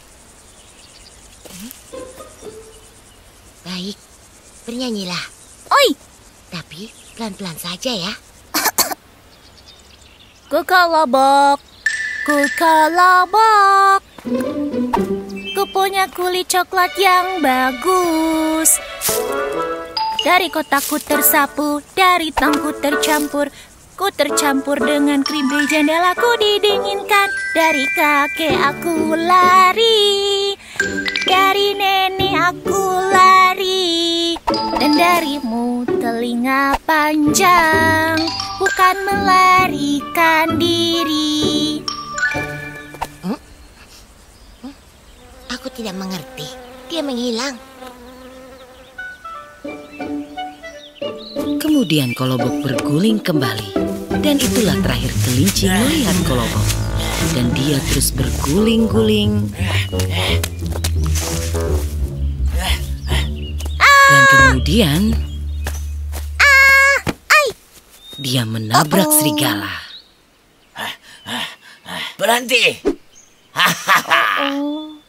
Baik, bernyanyilah. Oi! Tapi pelan-pelan saja ya. Ku kolobok, ku punya kulit coklat yang bagus. Dari kotakku tersapu, dari tongku tercampur. Ku tercampur dengan krim di jendela, ku didinginkan. Dari kakek aku lari, dari nenek aku lari, dan darimu telinga panjang, bukan melarikan diri. Aku tidak mengerti. Dia menghilang. Kemudian Kolobok berguling kembali. Dan itulah terakhir kelinci melihat Kolobok. Dan dia terus berguling-guling. Dan kemudian dia menabrak serigala. Berhenti.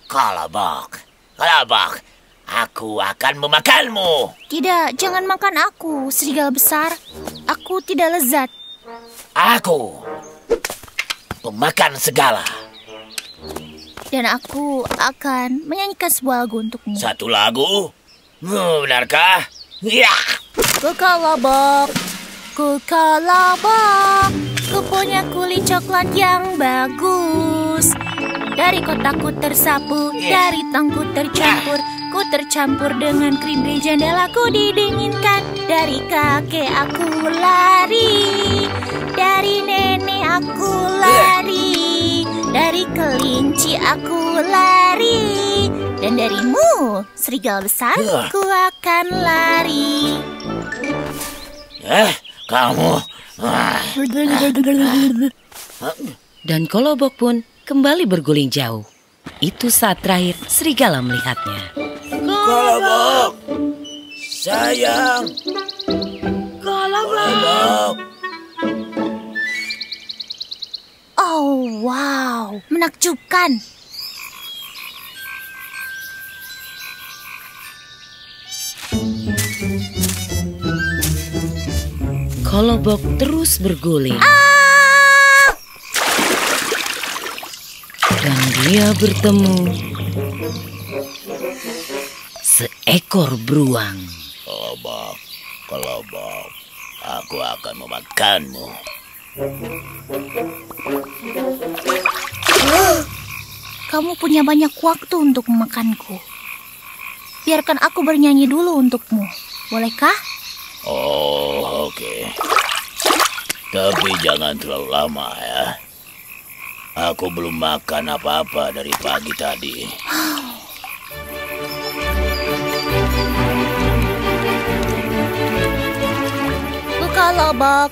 Kolobok, aku akan memakanmu. Tidak, jangan makan aku, serigala besar. Aku tidak lezat. Aku pemakan segala. Dan aku akan menyanyikan sebuah lagu untukmu. Satu lagu? Benarkah? Ya. Ku kolobok, ku punya kulit coklat yang bagus. Dari kotakku tersapu, dari tongku tercampur. Ku tercampur dengan krim di jendela, ku didinginkan. Dari kakek aku lari, dari nenek aku lari, dari kelinci aku lari, dan darimu, serigala besar, ku akan lari. Kamu. Dan Kolobok pun kembali berguling jauh. Itu saat terakhir serigala melihatnya. Kolobok, sayang. Kolobok. Oh, wow, menakjubkan. Kolobok terus berguling. Dan dia bertemu seekor beruang. Kolobok, aku akan memakanmu. Kamu punya banyak waktu untuk memakanku. Biarkan aku bernyanyi dulu untukmu. Bolehkah? Oh, oke. Tapi jangan terlalu lama ya. Aku belum makan apa-apa dari pagi tadi. Kolobok,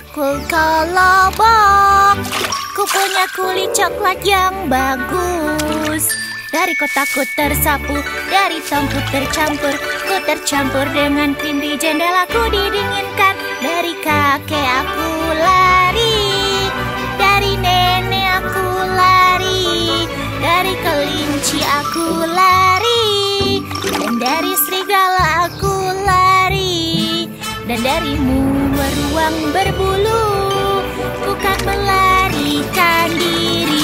ku punya kulit coklat yang bagus. Dari kotakku tersapu, dari tongku tercampur. Ku tercampur dengan krim di jendela, ku didinginkan. Dari kakek aku lari, dari nenek aku lari, dari kelinci aku lari, dan dari serigala aku lari, dan darimu beruang berbulu, bukan melarikan diri.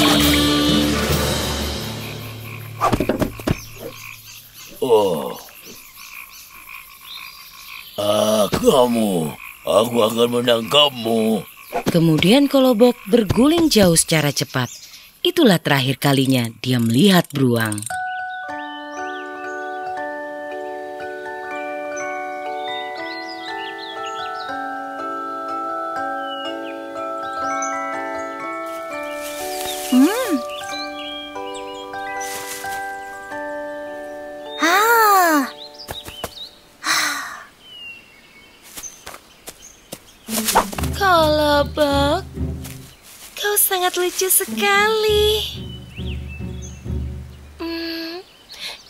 Oh, aku akan menangkapmu. Kemudian Kolobok berguling jauh secara cepat. Itulah terakhir kalinya dia melihat beruang. Kolobok, kau sangat lucu sekali.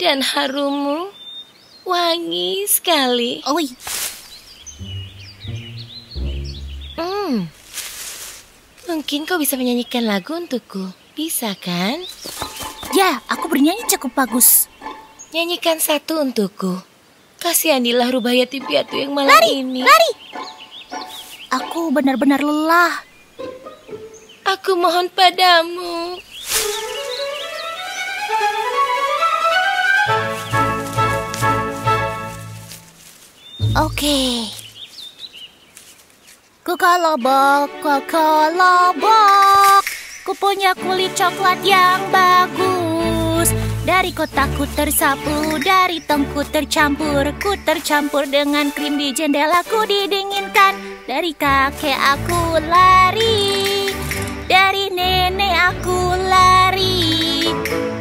Dan harumu wangi sekali. Oi, Mungkin kau bisa menyanyikan lagu untukku. Bisa kan? ya, aku bernyanyi cukup bagus. Nyanyikan satu untukku. Kasihanilah Rubaiyati Piatu yang malam ini. Lari! Aku benar-benar lelah. Aku mohon padamu. Oke. Kukolobok, ku punya kulit coklat yang bagus. Dari kotakku tersapu, dari tongku tercampur. Ku tercampur dengan krim di jendelaku didinginkan. Dari kakek aku lari, dari nenek aku lari,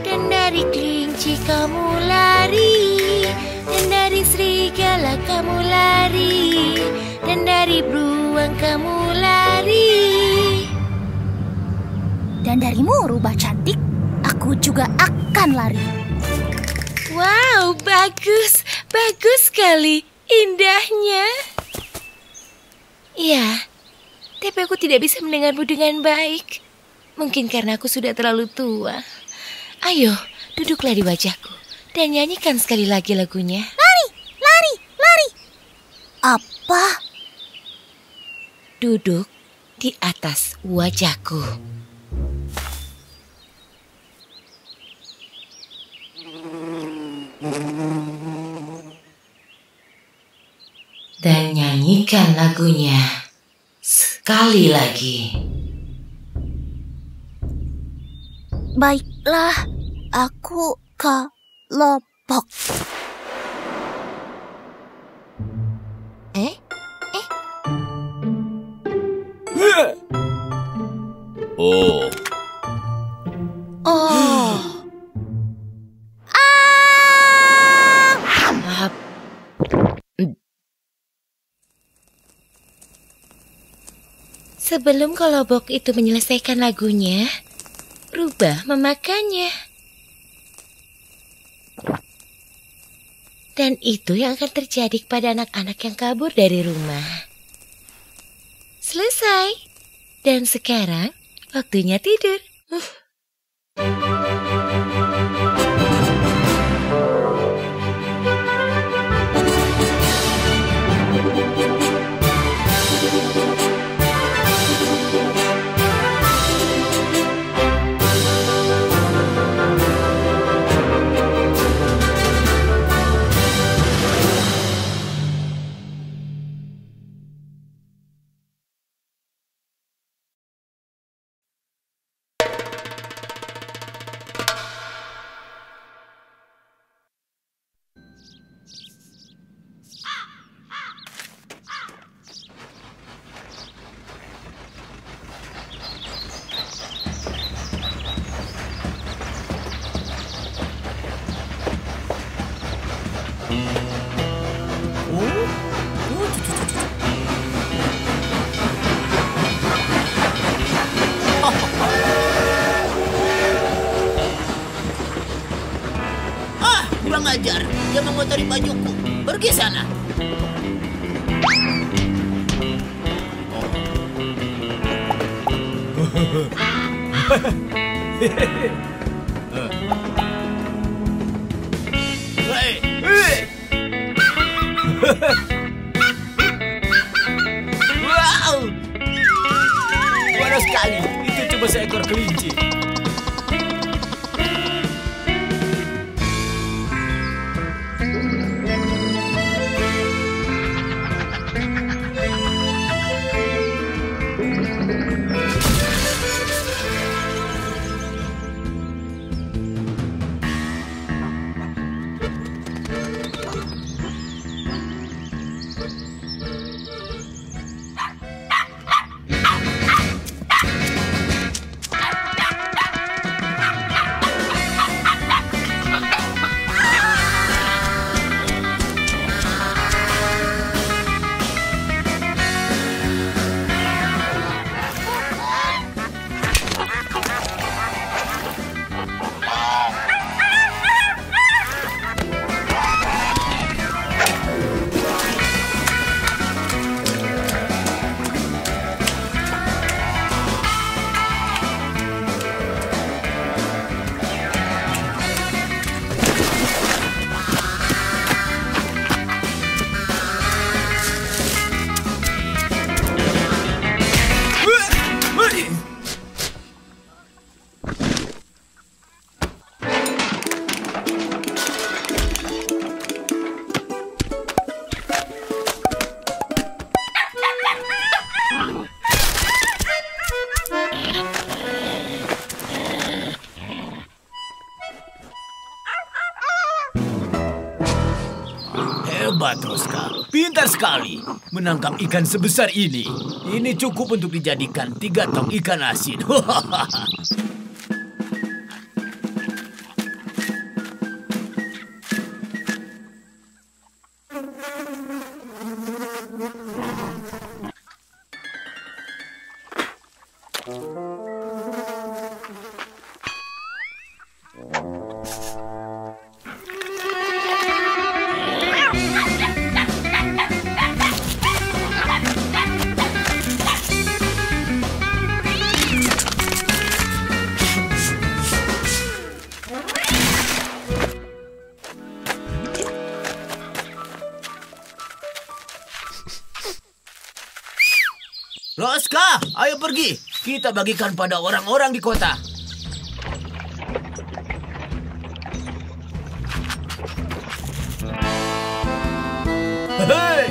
Dan dari kelinci kamu lari, dan dari serigala kamu lari, dan dari beruang kamu lari. dan darimu rubah cantik, aku juga akan lari. Wow, bagus sekali, indahnya. Ya, tapi aku tidak bisa mendengarmu dengan baik. Mungkin karena aku sudah terlalu tua. Ayo, duduklah di wajahku dan nyanyikan sekali lagi lagunya. Lari, lari, lari. Apa? Duduk di atas wajahku. Dan nyanyikan lagunya sekali lagi. Baiklah, aku kolobok. Oh, Oh. Maaf. Sebelum kolobok itu menyelesaikan lagunya, Rubah memakannya. Dan itu yang akan terjadi kepada anak-anak yang kabur dari rumah. Selesai. Dan sekarang waktunya tidur. Kurang ajar, dia mengotori bajuku. Pergi sana. Wow! Panas sekali. Itu cuma seekor kelinci. Hebat, Roska. Pintar sekali menangkap ikan sebesar ini. Ini cukup untuk dijadikan 3 tong ikan asin. Roska, ayo pergi. Kita bagikan pada orang-orang di kota. Hei!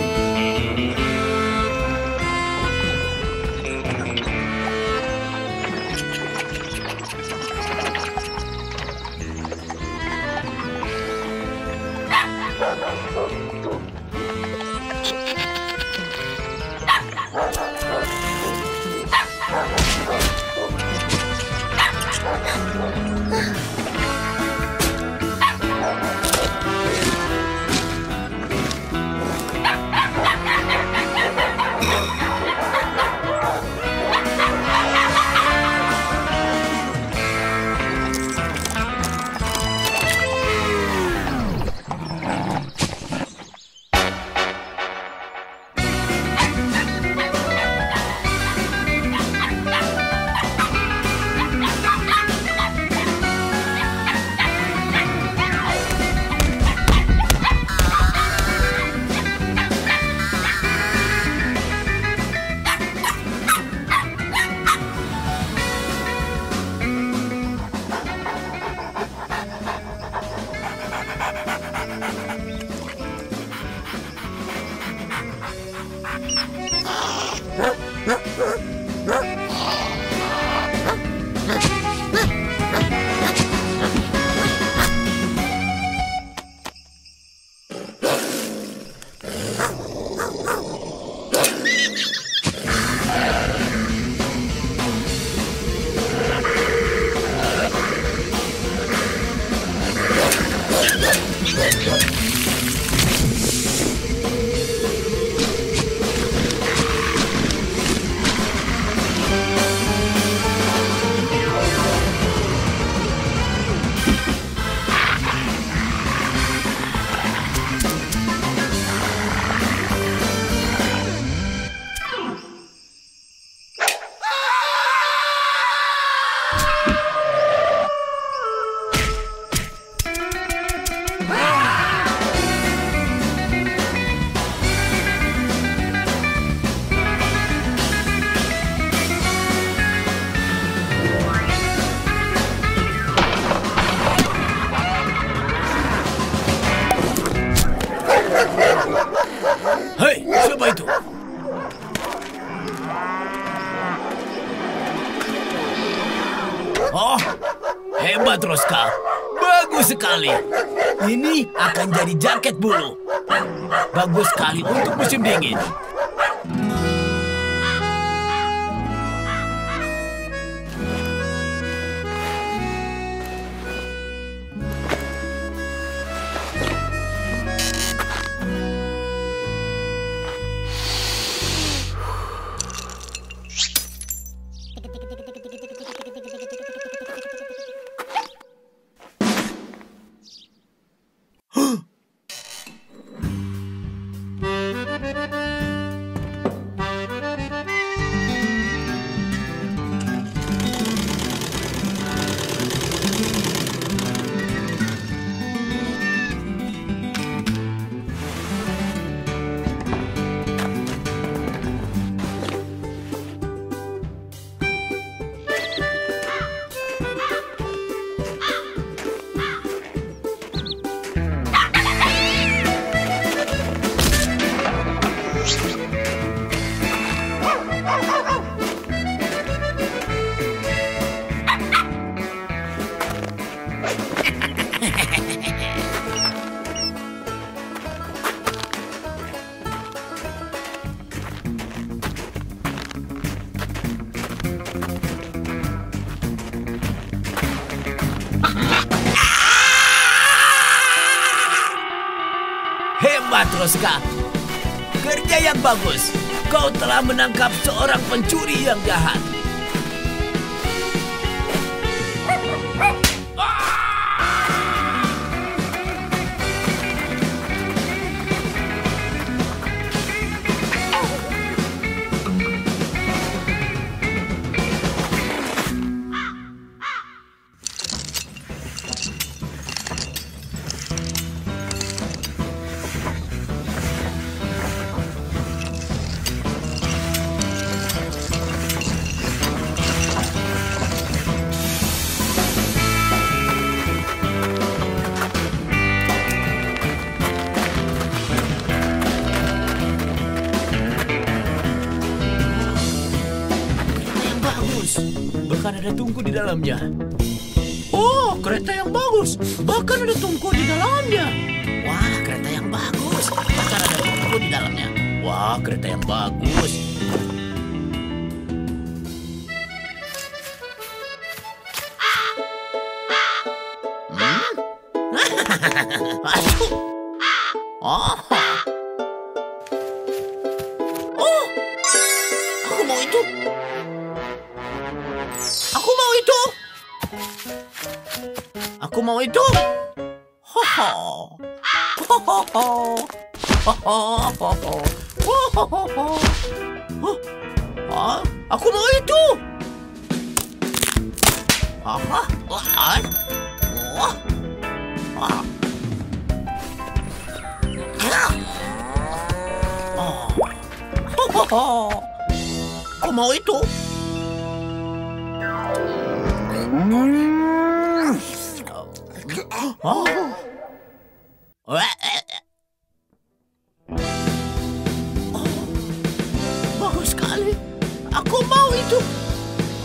Hei, siapa itu? Oh, hebat, Roska. Bagus sekali. Ini akan jadi jaket bulu. Bagus sekali untuk musim dingin. Hebat, Roska. Kerja yang bagus. Kau telah menangkap seorang pencuri yang jahat. Bahkan ada tungku di dalamnya. Oh, kereta yang bagus. Bahkan ada tungku di dalamnya. Wah, kereta yang bagus. Bahkan ada tungku di dalamnya. Wah, kereta yang bagus. Aduh. Oh. Oh. Aku mau itu. Aku mau itu. Aku mau itu. Ho ho. Ho ho ho. Ho ho ho ho. Ho ho ho ho. Oh, aku mau itu. Apa? Wah. Wah. Wah. Oh. Ho ho ho. Aku mau itu. Oh. Oh, bagus sekali. Aku mau itu.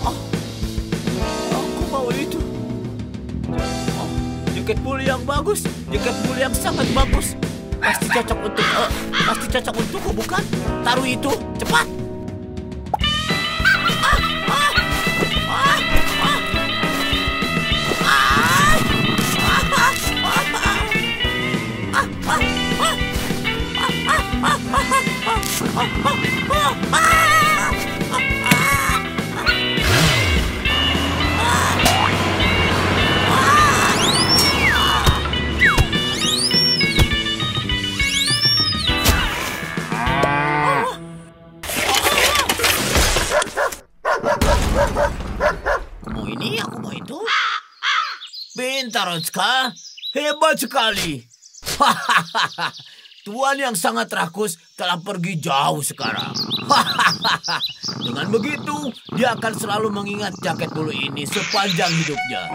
Oh, aku mau itu. Oh, jaket bulu yang bagus, jaket bulu yang sangat bagus. Pasti cocok untukku, bukan? Taruh itu, cepat. Aku mau itu. Pintar, Roska. Hebat sekali. Tuan yang sangat rakus telah pergi jauh sekarang. Dengan begitu, dia akan selalu mengingat jaket bulu ini sepanjang hidupnya.